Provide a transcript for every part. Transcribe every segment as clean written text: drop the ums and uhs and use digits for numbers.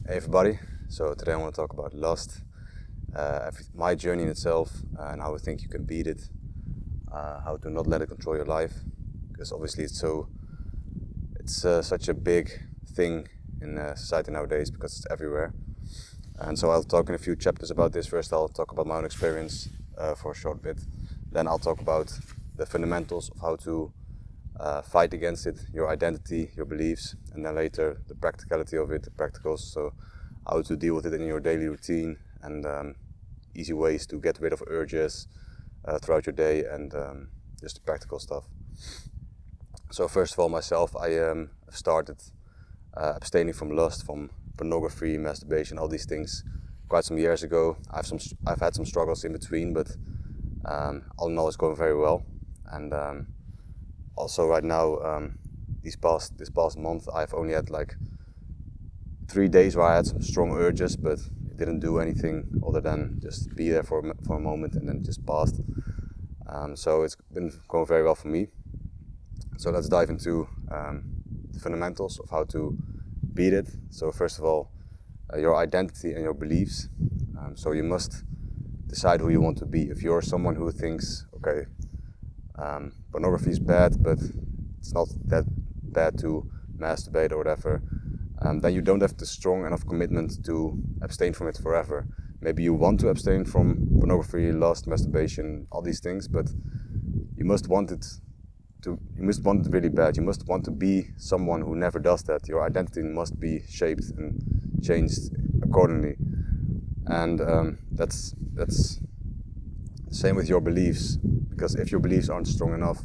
Hey everybody, so today I want to talk about lust, my journey in itself, and how I think you can beat it, how to not let it control your life, because obviously it's such a big thing in society nowadays because it's everywhere. And so I'll talk in a few chapters about this. First I'll talk about my own experience for a short bit, then I'll talk about the fundamentals of how to fight against it, your identity, your beliefs, and then later the practicality of it, the practicals, so how to deal with it in your daily routine, and easy ways to get rid of urges throughout your day, and just the practical stuff. So first of all, myself, I started abstaining from lust, from pornography, masturbation, all these things quite some years ago. I've had some struggles in between, but all in all it's going very well. And also right now, this past month, I've only had like 3 days where I had some strong urges, but it didn't do anything other than just be there for a moment and then it just passed. So it's been going very well for me. So let's dive into the fundamentals of how to beat it. So first of all, your identity and your beliefs. So you must decide who you want to be. If you're someone who thinks, okay, pornography is bad, but it's not that bad to masturbate or whatever, then you don't have the strong enough commitment to abstain from it forever. Maybe you want to abstain from pornography, lust, masturbation, all these things, but you must want it really bad. You must want to be someone who never does that. Your identity must be shaped and changed accordingly. And that's the same with your beliefs, because if your beliefs aren't strong enough,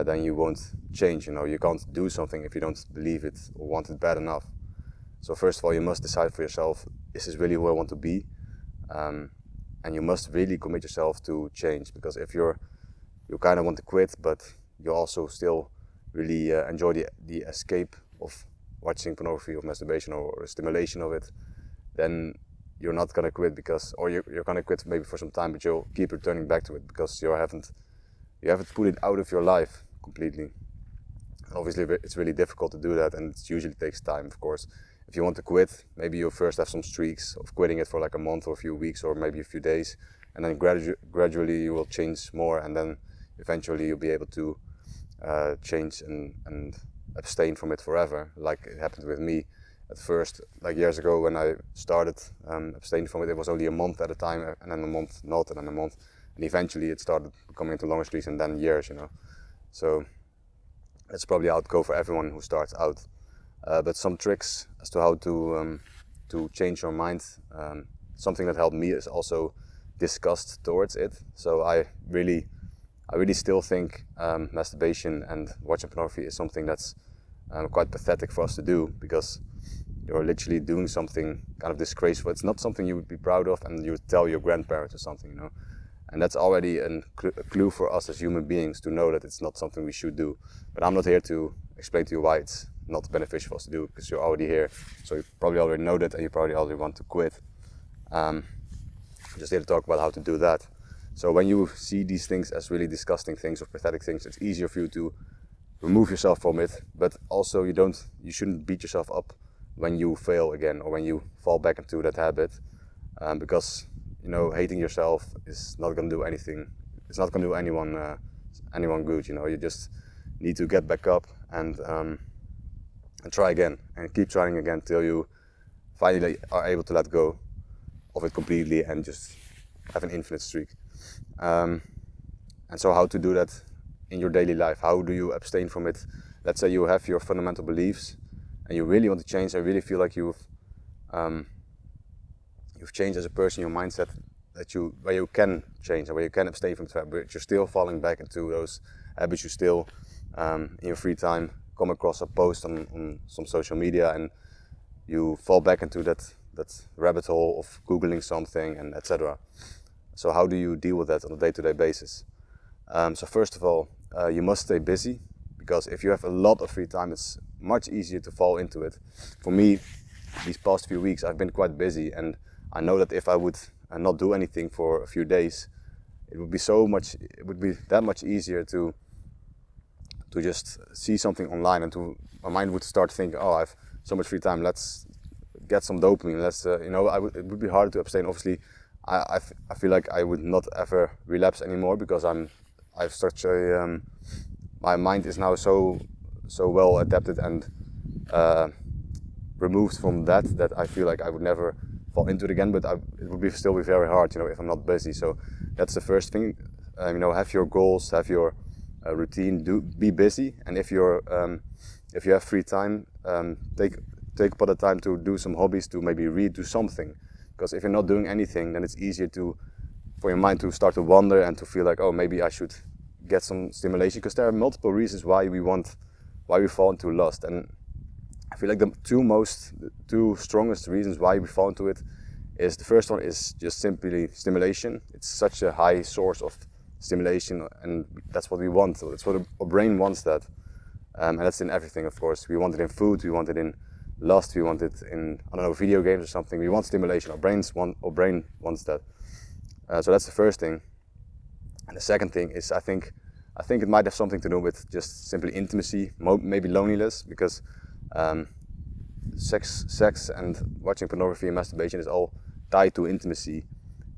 then you won't change. You can't do something if you don't believe it or want it bad enough. So first of all, you must decide for yourself, is this really who I want to be? And you must really commit yourself to change, because if you kind of want to quit, but you also still really enjoy the escape of watching pornography or masturbation or stimulation of it, then you're not gonna quit, or you're gonna quit maybe for some time, but you'll keep returning back to it because you haven't put it out of your life completely. Obviously, it's really difficult to do that, and it usually takes time, of course. If you want to quit, maybe you'll first have some streaks of quitting it for like a month or a few weeks or maybe a few days, and then gradually you will change more, and then eventually you'll be able to change and abstain from it forever, like it happened with me. At first, like years ago when I started abstaining from it, it was only a month at a time, and then a month not, and then a month, and eventually it started coming into longer streaks and then years, So that's probably how it goes for everyone who starts out. But some tricks as to how to change your mind. Something that helped me is also disgust towards it. So I really still think masturbation and watching pornography is something that's quite pathetic for us to do, because you're literally doing something kind of disgraceful. It's not something you would be proud of, and you would tell your grandparents or something, And that's already a clue for us as human beings to know that it's not something we should do. But I'm not here to explain to you why it's not beneficial for us to do, because you're already here. So you probably already know that, and you probably already want to quit. Just here to talk about how to do that. So when you see these things as really disgusting things or pathetic things, it's easier for you to remove yourself from it. But also you shouldn't beat yourself up when you fail again or when you fall back into that habit, because hating yourself is not going to do anything. It's not going to do anyone good. You just need to get back up and try again and keep trying again till you finally are able to let go of it completely and just have an infinite streak. And so how to do that in your daily life? How do you abstain from it? Let's say you have your fundamental beliefs and you really want to change. I really feel like you've changed as a person, your mindset, where you can change and where you can abstain from it, but you're still falling back into those habits. You still, in your free time, come across a post on some social media and you fall back into that rabbit hole of Googling something and etc. So how do you deal with that on a day-to-day basis? So first of all, you must stay busy, because if you have a lot of free time, it's much easier to fall into it. For me, these past few weeks, I've been quite busy, and I know that if I would not do anything for a few days, it would be that much easier to just see something online, and my mind would start thinking, oh, I have so much free time, let's get some dopamine. You know, it would be harder to abstain. Obviously, I feel like I would not ever relapse anymore because I've such a my mind is now so well adapted and removed from that I feel like I would never fall into it again. But it would still be very hard, you know, if I'm not busy. So that's the first thing. You know, have your goals, have your routine. Be busy, and if you have free time, take part of time to do some hobbies, to maybe read, do something. Because if you're not doing anything, then it's easier for your mind to start to wander and to feel like, oh, maybe I should get some stimulation. Because there are multiple reasons why we fall into lust. And I feel like the two strongest reasons why we fall into it is, the first one is just simply stimulation. It's such a high source of stimulation, and that's what we want. So that's what our brain wants, that. And that's in everything, of course. We want it in food, we want it in lust, we want it in, I don't know, video games or something. We want stimulation. Our brain wants that. So that's the first thing. And the second thing is, I think it might have something to do with just simply intimacy, maybe loneliness, because sex and watching pornography and masturbation is all tied to intimacy.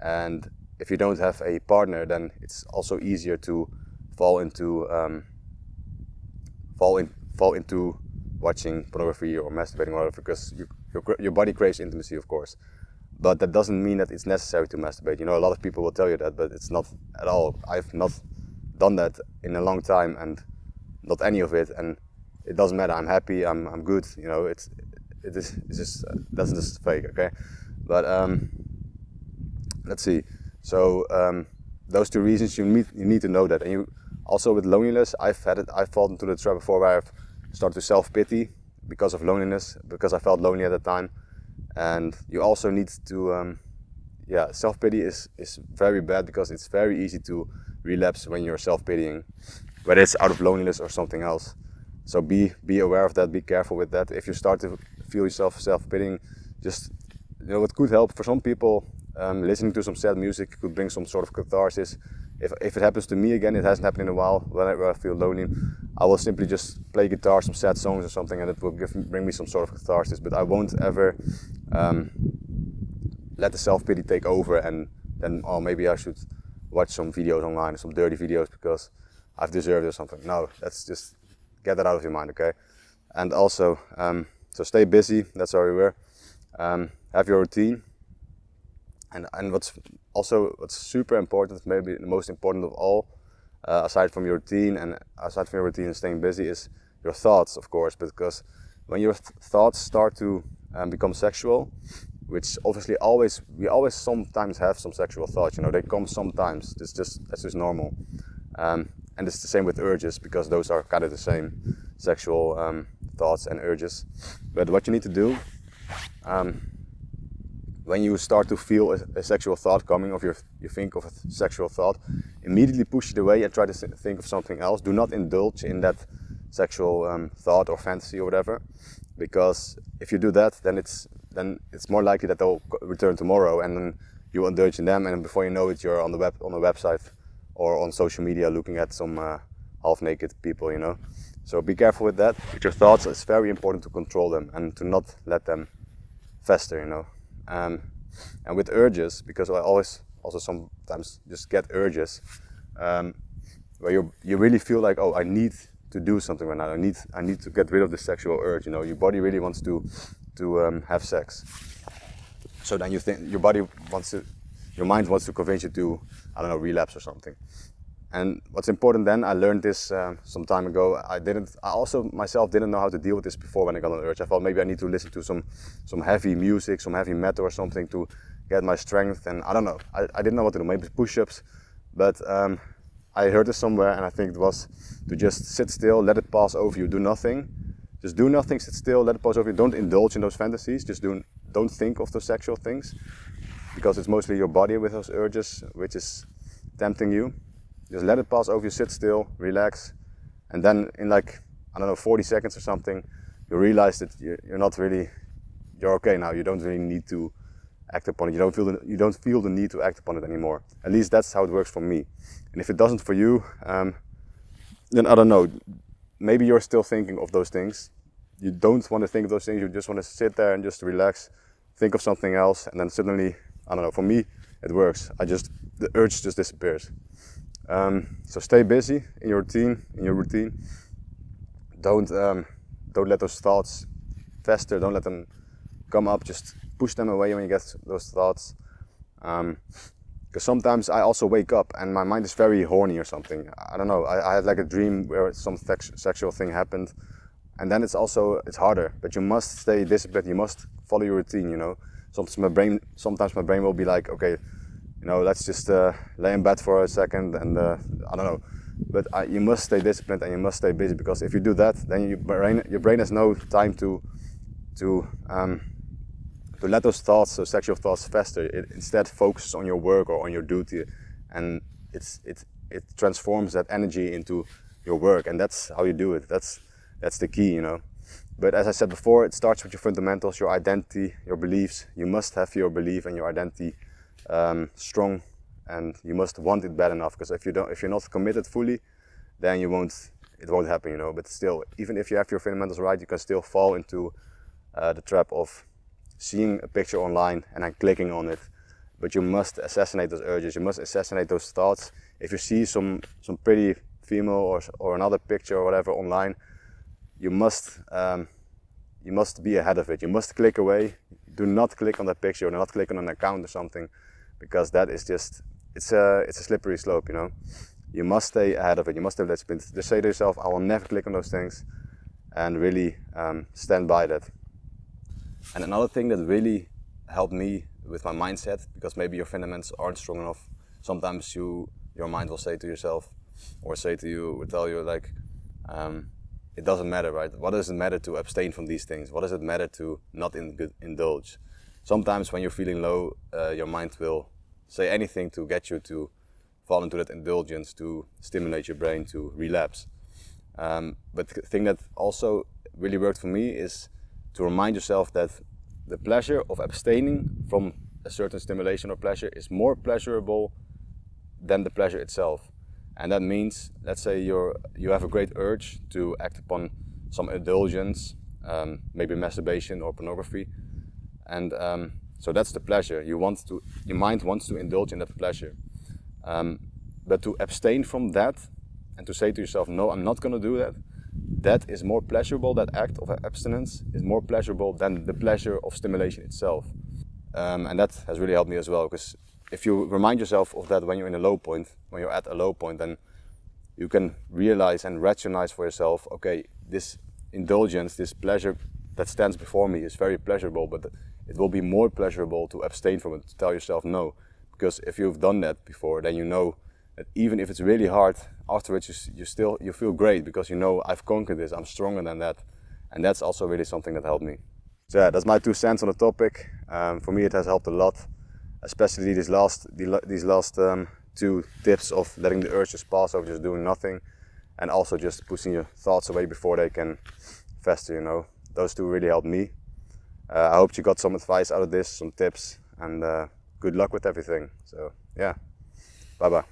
And if you don't have a partner, then it's also easier to fall into watching pornography or masturbating or whatever, because your body craves intimacy, of course. But that doesn't mean that it's necessary to masturbate. You know, a lot of people will tell you that, but it's not at all. I've not done that in a long time, and not any of it, and it doesn't matter. I'm happy. I'm good. You know, it's just that's just fake, okay? But let's see. So those two reasons, you need to know that. And you also, with loneliness, I've fallen into the trap before where I've started to self-pity because of loneliness, because I felt lonely at the time. And you also need to self-pity is very bad, because it's very easy to relapse when you're self-pitying, whether it's out of loneliness or something else. So be aware of that, be careful with that. If you start to feel yourself self-pitying, just, you know, it could help for some people. Listening to some sad music could bring some sort of catharsis. If it happens to me again, it hasn't happened in a while, whenever I feel lonely, I will simply just play guitar, some sad songs or something, and it will bring me some sort of catharsis. But I won't ever let the self-pity take over, and then, oh, maybe I should watch some videos online, some dirty videos, because I've deserved it or something. No, that's just, get that out of your mind, okay? And also, so stay busy, that's where we were. Have your routine. And what's super important, maybe the most important of all, aside from your routine and staying busy, is your thoughts, of course. Because when your thoughts start to become sexual, which obviously we always sometimes have some sexual thoughts, you know, they come sometimes. That's just normal. And it's the same with urges, because those are kind of the same, sexual thoughts and urges. But what you need to do, when you start to feel a sexual thought coming, or you think of a sexual thought, immediately push it away and try to think of something else. Do not indulge in that sexual thought or fantasy or whatever, because if you do that, then it's more likely that they'll return tomorrow, and then you indulge in them, and before you know it, you're on a website or on social media looking at some half-naked people, you know. So be careful with that. With your thoughts, it's very important to control them and to not let them fester, you know. And with urges, because I always also sometimes just get urges where you really feel like, oh, I need to do something right now. I need to get rid of the sexual urge. You know, your body really wants to have sex. So then you think your mind wants to convince you to, I don't know, relapse or something. And what's important then, I learned this some time ago. I also myself didn't know how to deal with this before when I got an urge. I thought maybe I need to listen to some heavy music, some heavy metal or something to get my strength. And I don't know, I didn't know what to do, maybe push-ups. But I heard this somewhere, and I think it was to just sit still, let it pass over you, do nothing. Just do nothing, sit still, let it pass over you. Don't indulge in those fantasies, don't think of those sexual things, because it's mostly your body with those urges which is tempting you. Just let it pass over you, sit still, relax, and then in 40 seconds or something, you realize that you're okay now. You don't really need to act upon it. You don't feel the need to act upon it anymore. At least that's how it works for me. And if it doesn't for you, then I don't know. Maybe you're still thinking of those things. you don't want to think of those things. You just want to sit there and just relax, think of something else, and then suddenly, I don't know, for me it works. The urge just disappears. So stay busy in your routine. Don't let those thoughts fester. Don't let them come up. Just push them away when you get those thoughts. Because sometimes I also wake up and my mind is very horny or something. I don't know. I had like a dream where some sexual thing happened, and then it's harder. But you must stay disciplined. You must follow your routine. You know. Sometimes my brain will be like, okay, you know, let's just lay in bed for a second, and I don't know. But you must stay disciplined and you must stay busy, because if you do that, then your brain has no time to let those sexual thoughts fester. It instead focuses on your work or on your duty, and it transforms that energy into your work, and that's how you do it. That's the key, you know. But as I said before, it starts with your fundamentals, your identity, your beliefs. You must have your belief and your identity strong, and you must want it bad enough. Because if you're not committed fully, then it won't happen, you know. But still, even if you have your fundamentals right, you can still fall into the trap of seeing a picture online and then clicking on it. But you must assassinate those urges. You must assassinate those thoughts. If you see some pretty female or another picture or whatever online, you must be ahead of it. You must click away. Do not click on that picture, or do not click on an account or something, because that is it's a slippery slope, you know. You must stay ahead of it. You must have that spin. Just say to yourself, I will never click on those things, and really stand by that. And another thing that really helped me with my mindset, because maybe your fundamentals aren't strong enough, sometimes your mind will say to yourself, or tell you like, it doesn't matter, right? What does it matter to abstain from these things? What does it matter to not indulge? Sometimes when you're feeling low, your mind will say anything to get you to fall into that indulgence, to stimulate your brain to relapse. But the thing that also really worked for me is to remind yourself that the pleasure of abstaining from a certain stimulation or pleasure is more pleasurable than the pleasure itself. And that means, let's say you have a great urge to act upon some indulgence, maybe masturbation or pornography, and so that's the pleasure. Your mind wants to indulge in that pleasure, but to abstain from that and to say to yourself, no, I'm not going to do that, that is more pleasurable. That act of abstinence is more pleasurable than the pleasure of stimulation itself, and that has really helped me as well, because if you remind yourself of that when you're at a low point, then you can realize and rationalize for yourself, okay, this indulgence, this pleasure that stands before me is very pleasurable, but it will be more pleasurable to abstain from it, to tell yourself no. Because if you've done that before, then you know that even if it's really hard, afterwards you feel great, because you know, I've conquered this, I'm stronger than that. And that's also really something that helped me. So yeah, that's my 2 cents on the topic. For me it has helped a lot. Especially these last 2 tips of letting the urges pass over just doing nothing, and also just pushing your thoughts away before they can fester, you know. Those 2 really helped me. I hope you got some advice out of this, some tips, and good luck with everything. So yeah, bye bye.